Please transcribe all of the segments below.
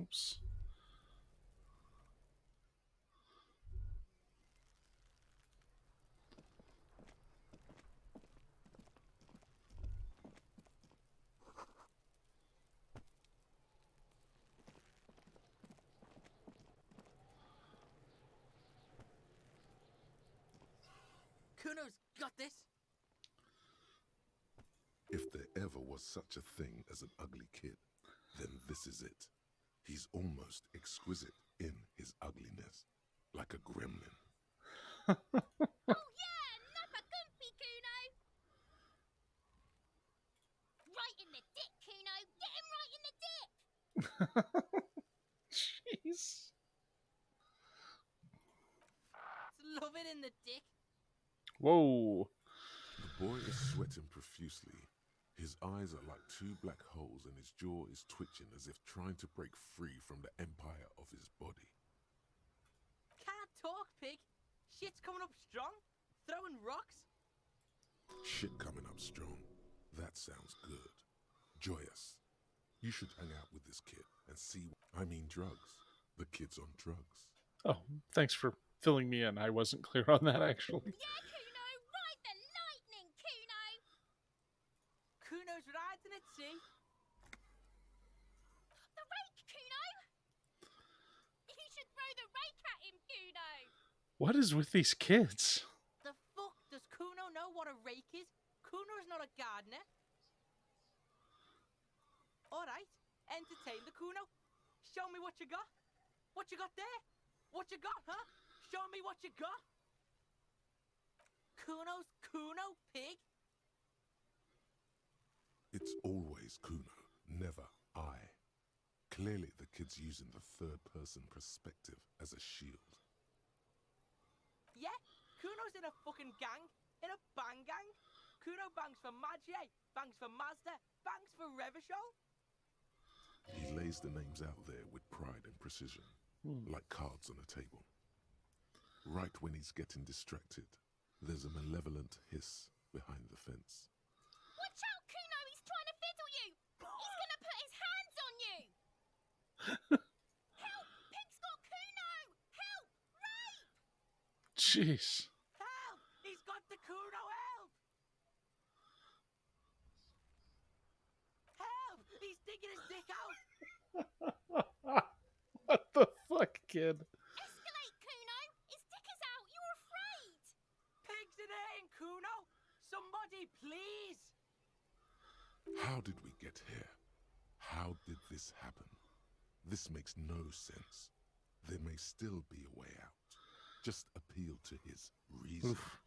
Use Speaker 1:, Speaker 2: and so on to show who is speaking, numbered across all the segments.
Speaker 1: Oops.
Speaker 2: Kuno's got this.
Speaker 3: If there ever was such a thing as an ugly kid, then this is it. He's almost exquisite in his ugliness, like a gremlin.
Speaker 4: Oh yeah, Nappa Gumpy, Kuno! Right in the dick, Kuno! Get him right in the dick!
Speaker 1: Jeez.
Speaker 2: Love it in the dick.
Speaker 1: Whoa.
Speaker 3: The boy is sweating profusely. His eyes are like two black holes and his jaw is twitching as if trying to break free from the empire of his body.
Speaker 2: Can't talk, pig. Shit's coming up strong. Throwing rocks.
Speaker 3: Shit coming up strong. That sounds good. Joyous. You should hang out with this kid and see. I mean drugs. The kid's on drugs.
Speaker 1: Oh, thanks for filling me in. I wasn't clear on that, actually.
Speaker 4: Yeah, Kuno! Ride the lightning, Kuno!
Speaker 2: Kuno's riding at sea.
Speaker 4: The rake, Kuno! You should throw the rake at him, Kuno!
Speaker 1: What is with these kids?
Speaker 2: The fuck does Kuno know what a rake is? Kuno's not a gardener. Alright, entertain the Kuno. Show me what you got. What you got there? What you got, huh? Show me what you got. Kuno's Kuno, pig.
Speaker 3: It's always Kuno, never I. Clearly the kid's using the third-person perspective as a shield.
Speaker 2: Yeah, Kuno's in a fucking gang. In a bang gang. Kuno bangs for Magie, bangs for Mazda, bangs for Revachol.
Speaker 3: He lays the names out there with pride and precision, like cards on a table. Right when he's getting distracted, there's a malevolent hiss behind the fence.
Speaker 4: Watch out, Kuno! He's trying to fiddle you! He's gonna put his hands on you! Help! Pig's got Kuno! Help! Rape!
Speaker 1: Jeez.
Speaker 2: Help! He's got the Kuno, help! Help! He's digging his dick out!
Speaker 1: What the fuck, kid?
Speaker 4: Escalate, Kuno! His dick is out! You're afraid!
Speaker 2: Pigs in here, Kuno! Somebody, please!
Speaker 3: How did we get here? How did this happen? This makes no sense. There may still be a way out. Just appeal to his reason.
Speaker 1: Oof.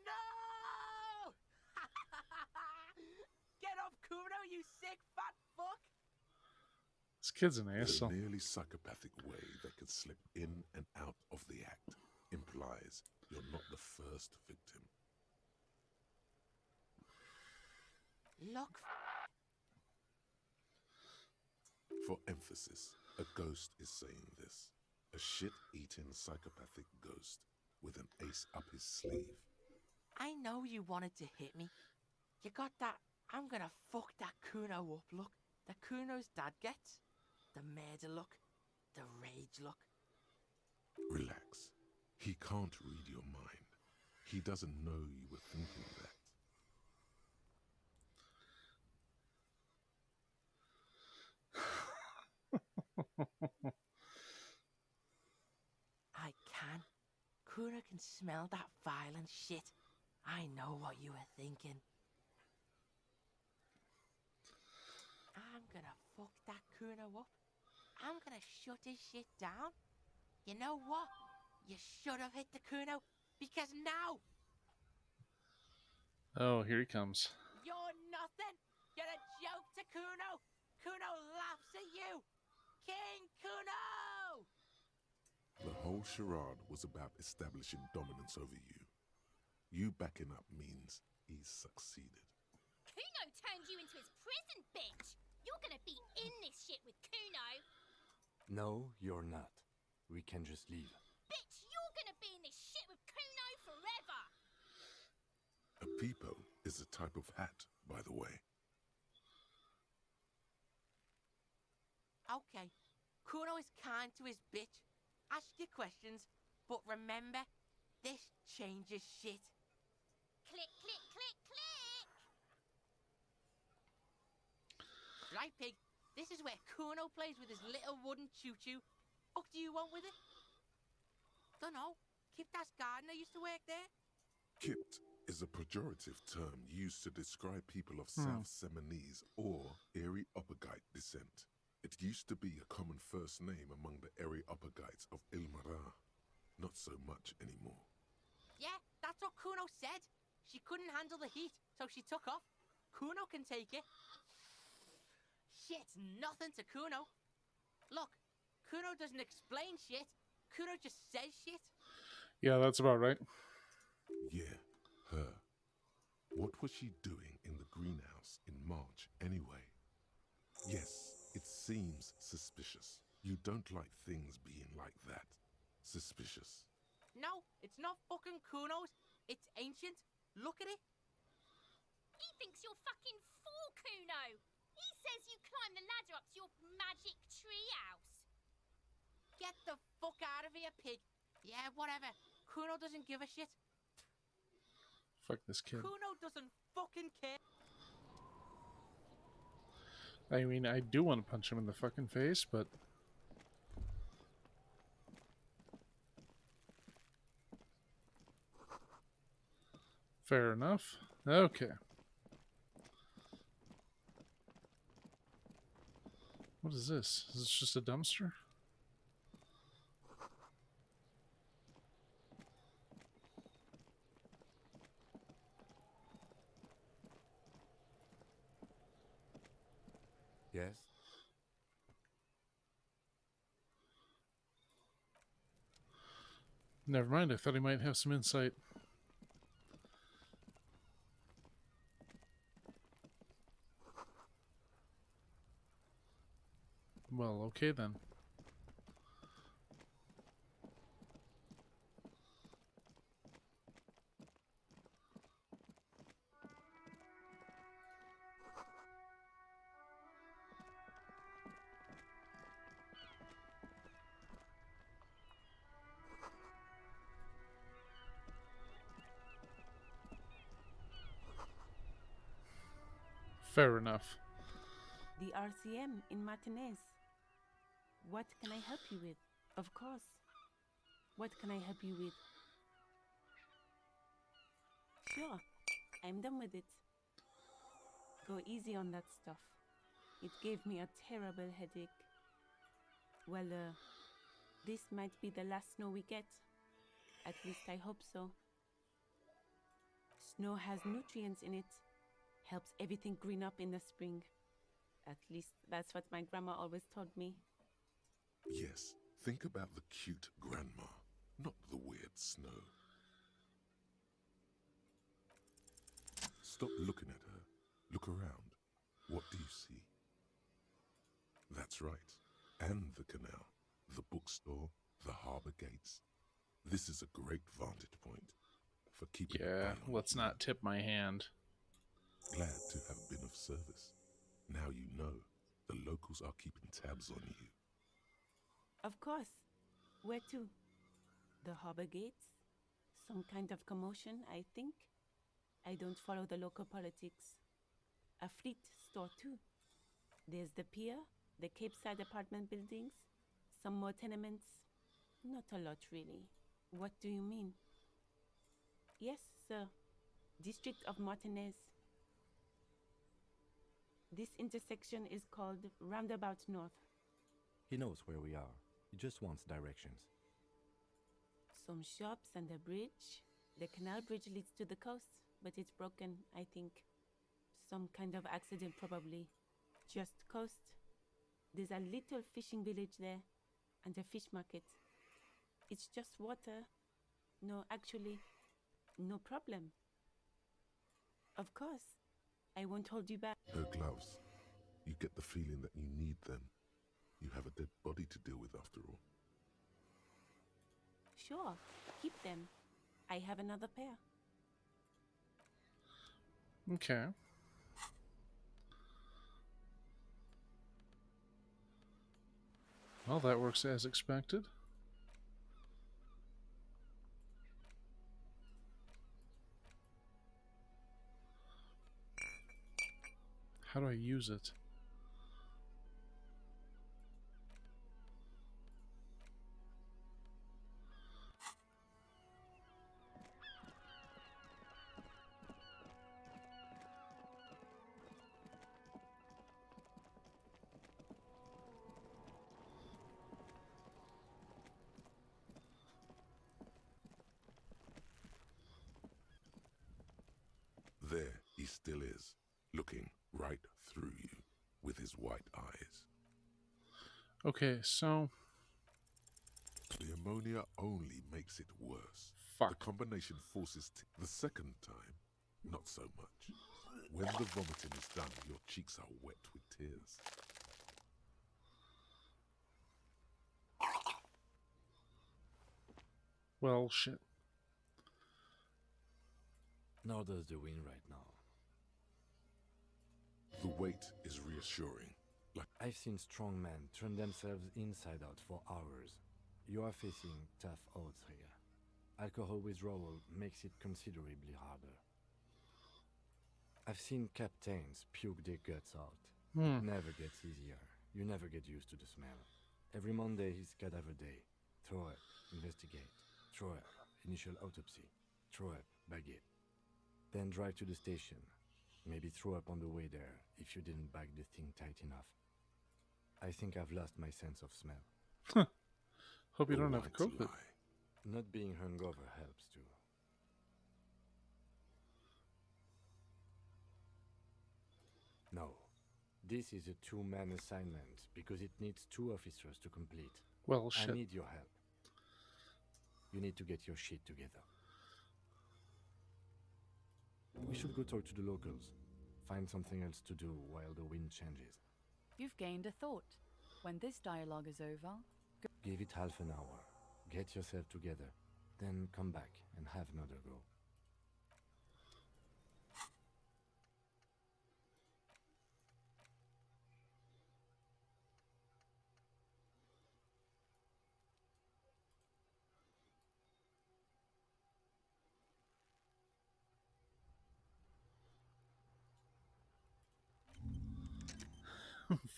Speaker 2: No! Get off, Kuno, you sick fat fuck!
Speaker 1: This kid's an
Speaker 3: The
Speaker 1: asshole.
Speaker 3: nearly psychopathic way they could slip in and out of the act implies you're not the first victim.
Speaker 2: Look,
Speaker 3: For emphasis, a ghost is saying this. A shit-eating psychopathic ghost with an ace up his sleeve.
Speaker 2: I know you wanted to hit me. You got that I'm gonna fuck that Kuno up look that Kuno's dad gets. The murder look. The rage look.
Speaker 3: Relax. He can't read your mind. He doesn't know you were thinking that.
Speaker 2: I can. Kuno can smell that violent shit. I know what you were thinking. I'm gonna fuck that Kuno up. I'm gonna shut his shit down. You know what? You should have hit the Kuno because now
Speaker 1: Oh, here he comes.
Speaker 2: you're nothing. You're a joke to Kuno. Kuno laughs at you. King Kuno!
Speaker 3: The whole charade was about establishing dominance over you. You backing up means he's succeeded.
Speaker 4: Kuno turned you into his prison, bitch! You're gonna be in this shit with Kuno!
Speaker 5: No, you're not. We can just leave.
Speaker 4: Bitch, you're gonna be in this shit with Kuno forever!
Speaker 3: A peepo is a type of hat, by the way.
Speaker 2: Kuno is kind to his bitch. Ask your questions, but remember, this changes shit.
Speaker 4: Click, click, click, click.
Speaker 2: Right, pig? This is where Kuno plays with his little wooden choo-choo. What do you want with it? Dunno. Kiptas gardener used to work there.
Speaker 3: Kipt is a pejorative term used to describe people of South Seminese or Erie Uppergite descent. It used to be a common first name among the Erie Uppergites of Ilmara. Not so much anymore.
Speaker 2: Yeah, that's what Kuno said. She couldn't handle the heat, so she took off. Kuno can take it. Shit's nothing to Kuno. Look, Kuno doesn't explain shit. Kuno just says shit.
Speaker 1: Yeah, that's about right.
Speaker 3: Yeah, her. What was she doing in the greenhouse in March anyway? Yes, it seems suspicious. You don't like things being like that. Suspicious.
Speaker 2: No, it's not fucking Kuno's. It's ancient. Look at it.
Speaker 4: He thinks you're fucking fool, Kuno. He says you climb the ladder up to your magic tree house.
Speaker 2: Get the fuck out of here, pig. Yeah, whatever. Kuno doesn't give a shit.
Speaker 1: Fuck this kid.
Speaker 2: Kuno doesn't fucking care.
Speaker 1: I mean, I do want to punch him in the fucking face, but... Fair enough. Okay. What is this? Is this just a dumpster?
Speaker 5: Yes?
Speaker 1: Never mind, I thought he might have some insight. Well, okay then. Fair enough.
Speaker 6: The RCM in Martinez. What can I help you with? Of course. What can I help you with? Sure, I'm done with it. Go easy on that stuff. It gave me a terrible headache. Well, this might be the last snow we get. At least I hope so. Snow has nutrients in it. Helps everything green up in the spring. At least that's what my grandma always told me.
Speaker 3: Yes, think about the cute grandma, not the weird snow. Stop looking at her. Look around. What do you see? That's right. And the canal, the bookstore, the harbour gates. This is a great vantage point for keeping an
Speaker 1: Yeah,
Speaker 3: eye on
Speaker 1: let's
Speaker 3: you.
Speaker 1: not tip my hand.
Speaker 3: Glad to have been of service. Now you know the locals are keeping tabs on you.
Speaker 6: Of course. Where to? The harbor gates? Some kind of commotion, I think. I don't follow the local politics. A fleet store too. There's the pier, the Cape Side apartment buildings, some more tenements. Not a lot, really. What do you mean? Yes, sir. District of Martinez. This intersection is called Roundabout North.
Speaker 5: He knows where we are. He just wants directions.
Speaker 6: Some shops and a bridge. The canal bridge leads to the coast, but it's broken, I think. Some kind of accident, probably. Just coast. There's a little fishing village there, and a fish market. It's just water. No, actually, no problem. Of course. I won't hold you back.
Speaker 3: No gloves. You get the feeling that you need them. You have a dead body to deal with after all.
Speaker 6: Sure, keep them. I have another pair.
Speaker 1: Well, that works as expected. How do I use it?
Speaker 3: There he still is, looking right through you with his white eyes.
Speaker 1: Okay, so...
Speaker 3: The ammonia only makes it worse. The
Speaker 1: Fuck.
Speaker 3: combination forces the second time, not so much. When the vomiting is done, your cheeks are wet with tears.
Speaker 1: Well, shit.
Speaker 5: Nor does the wind right now.
Speaker 3: The weight is reassuring. Like
Speaker 5: I've seen strong men turn themselves inside out for hours. You are facing tough odds here. Alcohol withdrawal makes it considerably harder. I've seen captains puke their guts out. It never gets easier. You never get used to the smell. Every Monday is cadaver day. Throw up, investigate. Throw up, initial autopsy. Throw up, baguette. Then drive to the station. Maybe throw up on the way there if you didn't bag the thing tight enough. I think I've lost my sense of smell.
Speaker 1: Hope you
Speaker 3: a
Speaker 1: don't have
Speaker 3: white
Speaker 1: COVID.
Speaker 3: lie.
Speaker 5: Not being hungover helps too. No. This is a two-man assignment because it needs 2 officers to complete.
Speaker 1: Well,
Speaker 5: I
Speaker 1: shit.
Speaker 5: need your help. You need to get your shit together. We should go talk to the locals. Find something else to do while the wind changes.
Speaker 7: You've gained a thought. When this dialogue is over,
Speaker 5: Give it half an hour. Get yourself together. Then come back and have another go.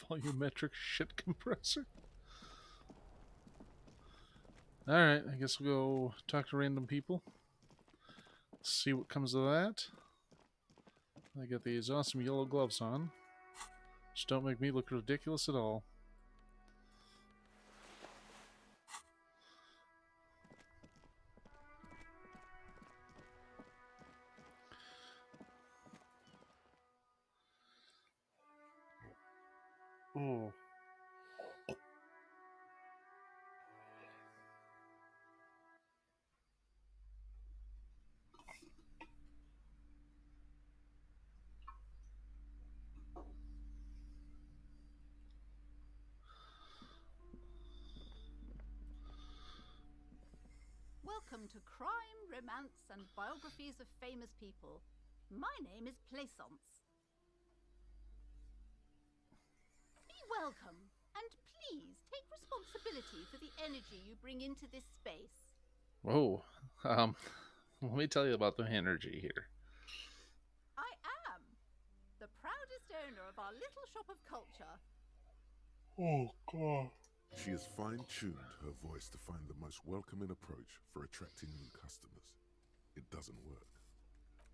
Speaker 1: Volumetric shit compressor. Alright, I guess we'll go talk to random people. See what comes of that. I got these awesome yellow gloves on. Just don't make me look ridiculous at all. Oh.
Speaker 8: Welcome to Crime, Romance, and Biographies of Famous People. My name is Plaisance. Be welcome, and please take responsibility for the energy you bring into this space.
Speaker 1: Whoa. Let me tell you about the energy here.
Speaker 8: I am the proudest owner of our little shop of culture.
Speaker 1: Oh, God.
Speaker 3: She has fine-tuned her voice to find the most welcoming approach for attracting new customers. It doesn't work.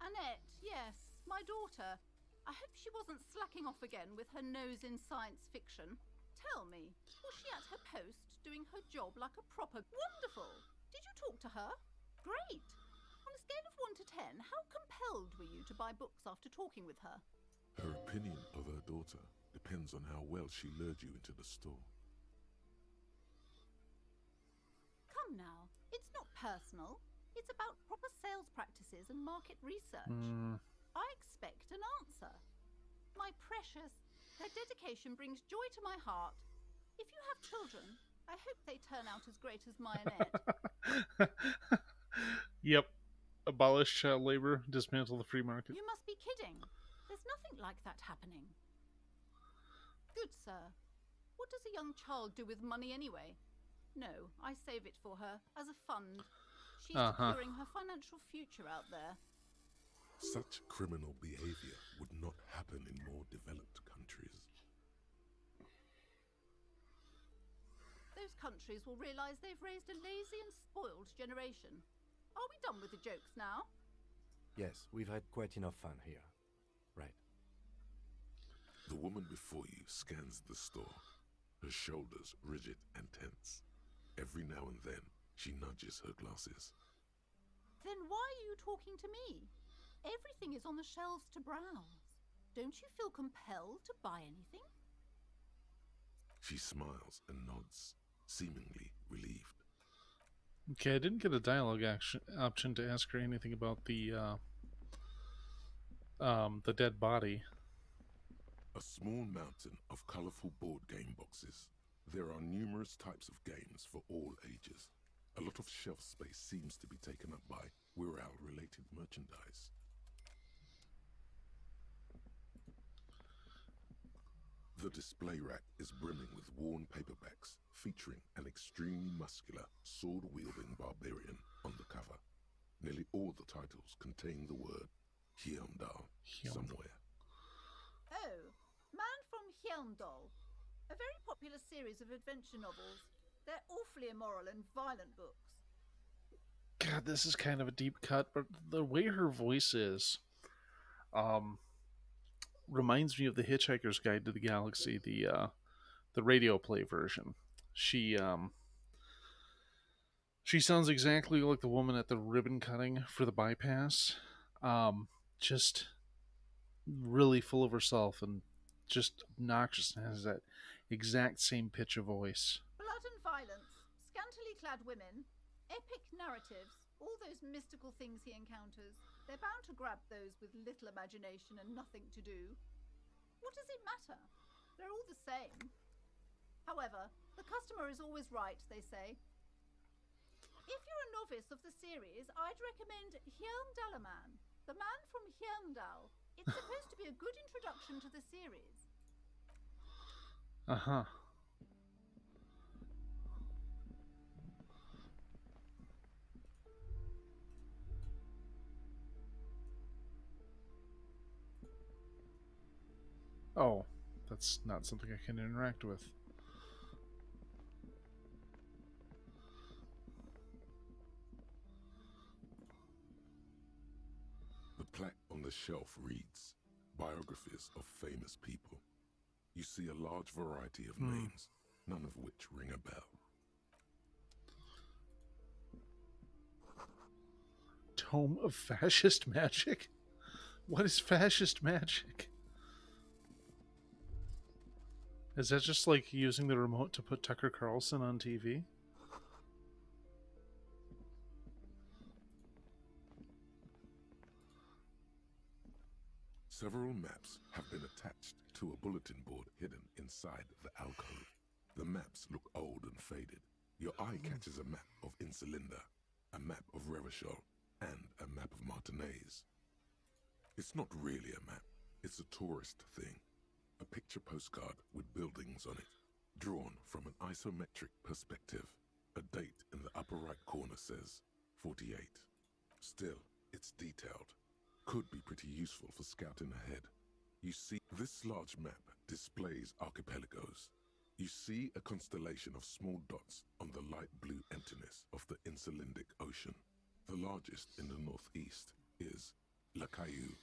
Speaker 8: Annette, yes, my daughter. I hope she wasn't slacking off again with her nose in science fiction. Tell me, was she at her post doing her job like a proper... Wonderful! Did you talk to her? Great! On a scale of 1 to 10, how compelled were you to buy books after talking with her?
Speaker 3: Her opinion of her daughter depends on how well she lured you into the store.
Speaker 8: Come now, it's not personal. It's about proper sales practices and market research. I expect an answer. My precious, their dedication brings joy to my heart. If you have children, I hope they turn out as great as my Annette.
Speaker 1: Yep. Abolish child labor, dismantle the free market.
Speaker 8: You must be kidding. There's nothing like that happening. Good sir, What does a young child do with money anyway? No, I save it for her as a fund. She's securing her financial future out there.
Speaker 3: Such criminal behavior would not happen in more developed countries.
Speaker 8: Those countries will realise they've raised a lazy and spoiled generation. Are we done with the jokes now?
Speaker 5: Yes, we've had quite enough fun here. Right.
Speaker 3: The woman before you scans the store, her shoulders rigid and tense. Every now and then, she nudges her glasses.
Speaker 8: Then why are you talking to me? Everything is on the shelves to browse. Don't you feel compelled to buy anything?
Speaker 3: She smiles and nods, seemingly relieved.
Speaker 1: Okay, I didn't get a dialogue option to ask her anything about the dead body.
Speaker 3: A small mountain of colorful board game boxes. There are numerous types of games for all ages. A lot of shelf space seems to be taken up by Wirral-related merchandise. The display rack is brimming with worn paperbacks featuring an extremely muscular, sword-wielding barbarian on the cover. Nearly all the titles contain the word Hyundal somewhere.
Speaker 8: Oh, Man from Hyundal. A very popular series of adventure novels. They're awfully immoral and violent books.
Speaker 1: God, this is kind of a deep cut, but the way her voice is, reminds me of the Hitchhiker's Guide to the Galaxy, the radio play version. She sounds exactly like the woman at the ribbon cutting for the bypass. Just really full of herself and just obnoxious and has that exact same pitch of voice.
Speaker 8: Blood and violence, scantily clad women, epic narratives, all those mystical things he encounters. They're bound to grab those with little imagination and nothing to do. What does it matter? They're all the same. However, the customer is always right, they say. If you're a novice of the series, I'd recommend Hyundalaman, the man from Hyundal. It's supposed to be a good introduction to the series.
Speaker 1: Uh-huh. Oh, that's not something I can interact with.
Speaker 3: The plaque on the shelf reads, Biographies of Famous People. You see a large variety of names, none of which ring a bell.
Speaker 1: Tome of Fascist Magic? What is fascist magic? Is that just like using the remote to put Tucker Carlson on TV?
Speaker 3: Several maps have been attached to a bulletin board hidden inside the alcove. The maps look old and faded. Your eye catches a map of Insulinda, a map of Revachol, and a map of Martinez. It's not really a map, it's a tourist thing. A picture postcard with buildings on it, drawn from an isometric perspective. A date in the upper right corner says 48. Still, it's detailed. Could be pretty useful for scouting ahead. You see, this large map displays archipelagos. You see a constellation of small dots on the light blue emptiness of the Insulindic Ocean. The largest in the northeast is La Caillou.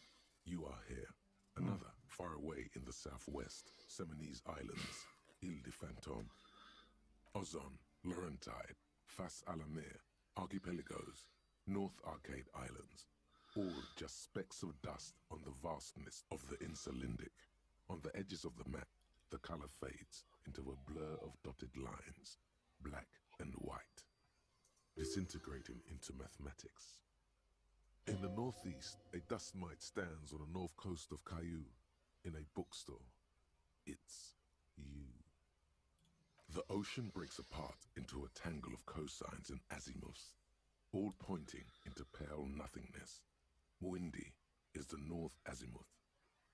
Speaker 3: You are here. Another, far away in the southwest, Seminese Islands, Ile de Fantôme. Ozon, Laurentide, Fas à la Mer, Archipelagos, North Arcade Islands. All just specks of dust on the vastness of the Insulindic. On the edges of the map, the color fades into a blur of dotted lines, black and white, disintegrating into mathematics. In the northeast, a dust mite stands on the north coast of Caillou, in a bookstore. It's you. The ocean breaks apart into a tangle of cosines and azimuths, all pointing into pale nothingness. Windy is the north azimuth.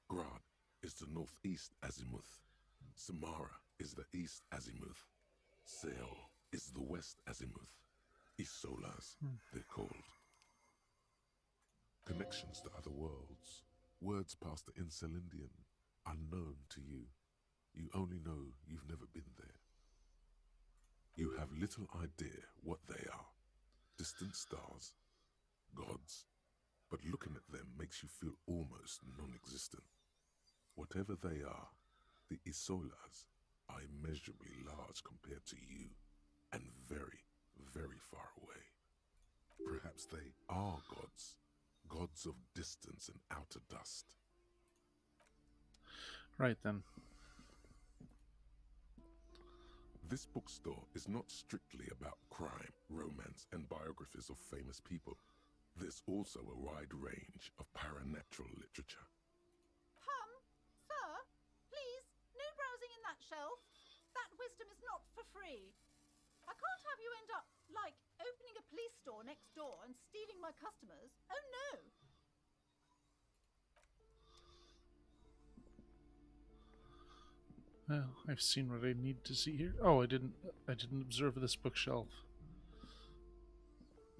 Speaker 3: Grad is the northeast azimuth. Samara is the east azimuth. Seol is the west azimuth. Isolas, they're called. Connections to other worlds. Words past the Incelindian, unknown to you. You only know you've never been there. You have little idea what they are. Distant stars, gods, but looking at them makes you feel almost non-existent. Whatever they are, the Isolas are immeasurably large compared to you, and very, very far away. Perhaps they are gods, gods of distance and outer dust.
Speaker 1: Right then.
Speaker 3: This bookstore is not strictly about crime, romance, and biographies of famous people. There's also a wide range of paranatural literature.
Speaker 8: Sir, please, no browsing in that shelf. That wisdom is not for free. I can't have you end up, like, opening a police store next door and stealing my customers. Oh no!
Speaker 1: Well, I've seen what I need to see here. Oh, I didn't observe this bookshelf.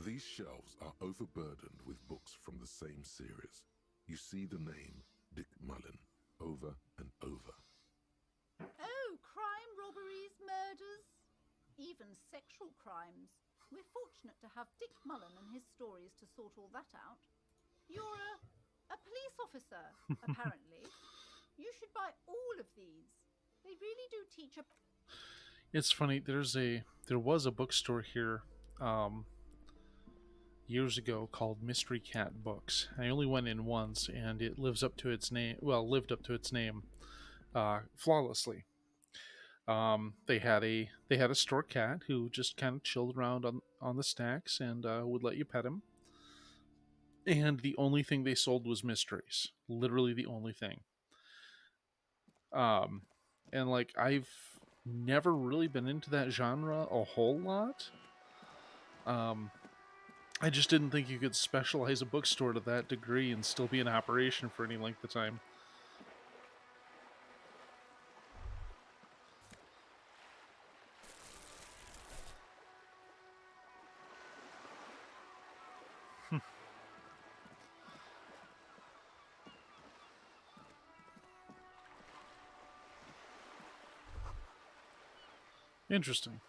Speaker 3: These shelves are overburdened with books from the same series. You see the name Dick Mullen over and over.
Speaker 8: Oh, crime, robberies, murders, even sexual crimes. We're fortunate to have Dick Mullen and his stories to sort all that out. You're a police officer, apparently. You should buy all of these. They really do teach a...
Speaker 1: It's funny. There was a bookstore here, years ago called Mystery Cat Books. I only went in once, and it lives up to its name. Well, lived up to its name, flawlessly. They had a store cat who just kind of chilled around on the stacks and would let you pet him. And the only thing they sold was mysteries. Literally the only thing. Um, and like I've never really been into that genre a whole lot. I just didn't think you could specialize a bookstore to that degree and still be in operation for any length of time. Interesting.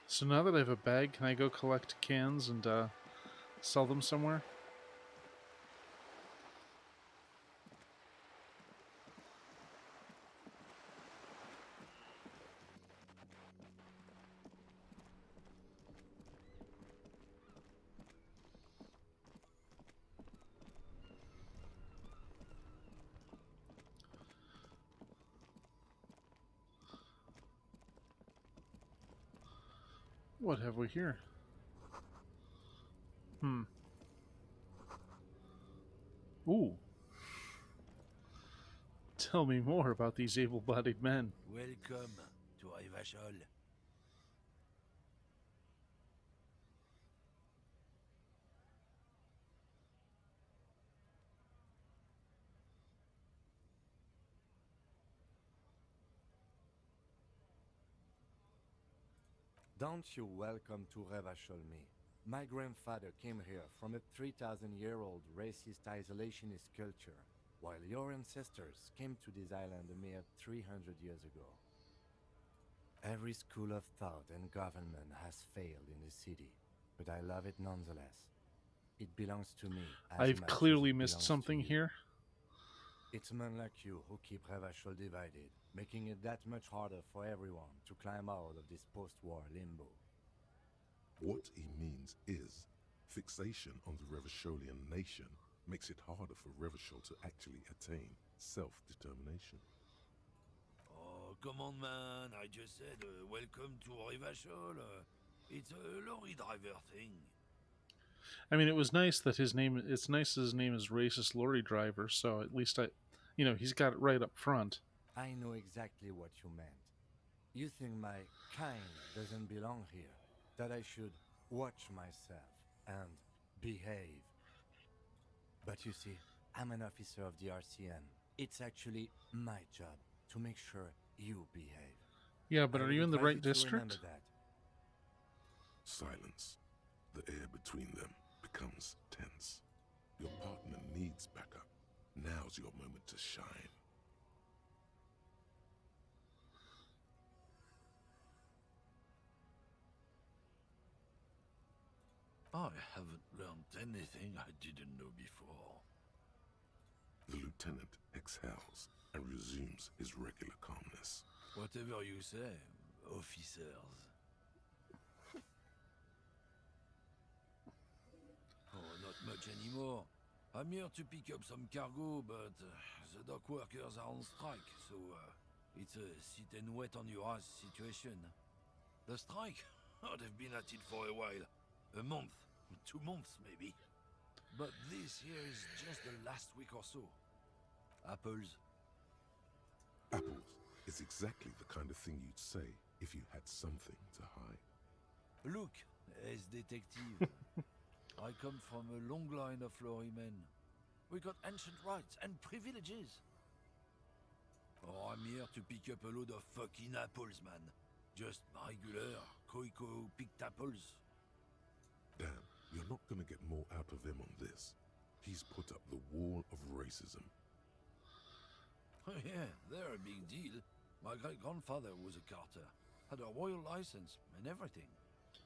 Speaker 1: So now that I have a bag, can I go collect cans and sell them somewhere? What have we here? Ooh. Tell me more about these able-bodied men.
Speaker 9: Welcome to Rivachol.
Speaker 5: Don't you welcome to Revachol me. My grandfather came here from a 3,000-year-old racist isolationist culture, while your ancestors came to this island a mere 300 years ago. Every school of thought and government has failed in the city, but I love it nonetheless. It belongs to me as
Speaker 1: I've
Speaker 5: much
Speaker 1: clearly
Speaker 5: as it
Speaker 1: missed
Speaker 5: belongs
Speaker 1: something
Speaker 5: to you.
Speaker 1: here.
Speaker 5: It's men like you who keep Revachol divided, making it that much harder for everyone to climb out of this post-war limbo.
Speaker 3: What he means is, fixation on the Revacholian nation makes it harder for Revachol to actually attain self-determination.
Speaker 9: Oh, come on, man. I just said welcome to Rivachol. It's a lorry driver thing.
Speaker 1: I mean, it was nice that his name. It's nice that his name is Racist Lorry Driver. So at least he's got it right up front.
Speaker 5: I know exactly what you meant. You think my kind doesn't belong here, that I should watch myself, and behave. But you see, I'm an officer of the RCM. It's actually my job to make sure you behave.
Speaker 1: Yeah, but
Speaker 5: I
Speaker 1: are
Speaker 5: would
Speaker 1: you in the
Speaker 5: advise
Speaker 1: right
Speaker 5: you to remember
Speaker 1: district?
Speaker 5: that.
Speaker 3: Silence. The air between them becomes tense. Your partner needs backup. Now's your moment to shine.
Speaker 9: I haven't learned anything I didn't know before.
Speaker 3: The lieutenant exhales and resumes his regular calmness.
Speaker 9: Whatever you say, officers. Oh, not much anymore. I'm here to pick up some cargo, but the dock workers are on strike, so it's a sit and wait on your ass situation. The strike? Oh, they've been at it for a while. A month, 2 months maybe. But this here is just the last week or so. Apples.
Speaker 3: Apples is exactly the kind of thing you'd say if you had something to hide.
Speaker 9: Look, as detective. I come from a long line of lorrymen. We got ancient rights and privileges. Oh, I'm here to pick up a load of fucking apples, man. Just regular, Koiko picked apples.
Speaker 3: Damn, you're not gonna get more out of him on this. He's put up the wall of racism.
Speaker 9: Oh yeah, they're a big deal. My great-grandfather was a carter, had a royal license and everything.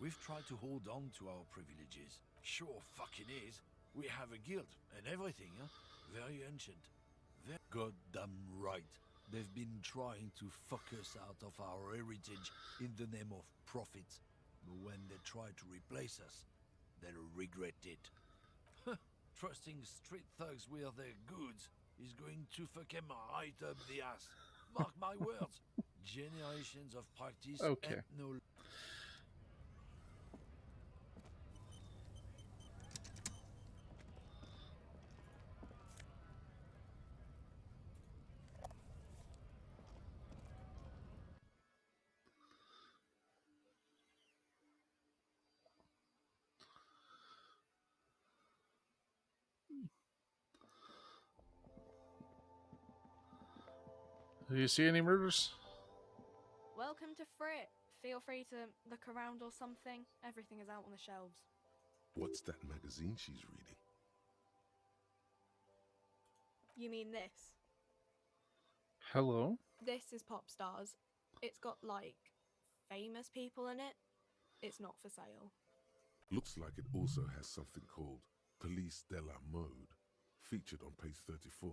Speaker 9: We've tried to hold on to our privileges. Sure fucking is. We have a guild and everything, huh? Very ancient. Very goddamn right. They've been trying to fuck us out of our heritage in the name of profit. But when they try to replace us, they'll regret it. Trusting street thugs with their goods is going to fuck them right up the ass. Mark my words. Generations of practice
Speaker 1: Okay.
Speaker 9: and no...
Speaker 1: Do you see any murders?
Speaker 10: Welcome to Frit. Feel free to look around or something. Everything is out on the shelves.
Speaker 3: What's that magazine she's reading?
Speaker 10: You mean this?
Speaker 1: Hello?
Speaker 10: This is Pop Stars. It's got, like, famous people in it. It's not for sale.
Speaker 3: Looks like it also has something called Police de la Mode, featured on page 34.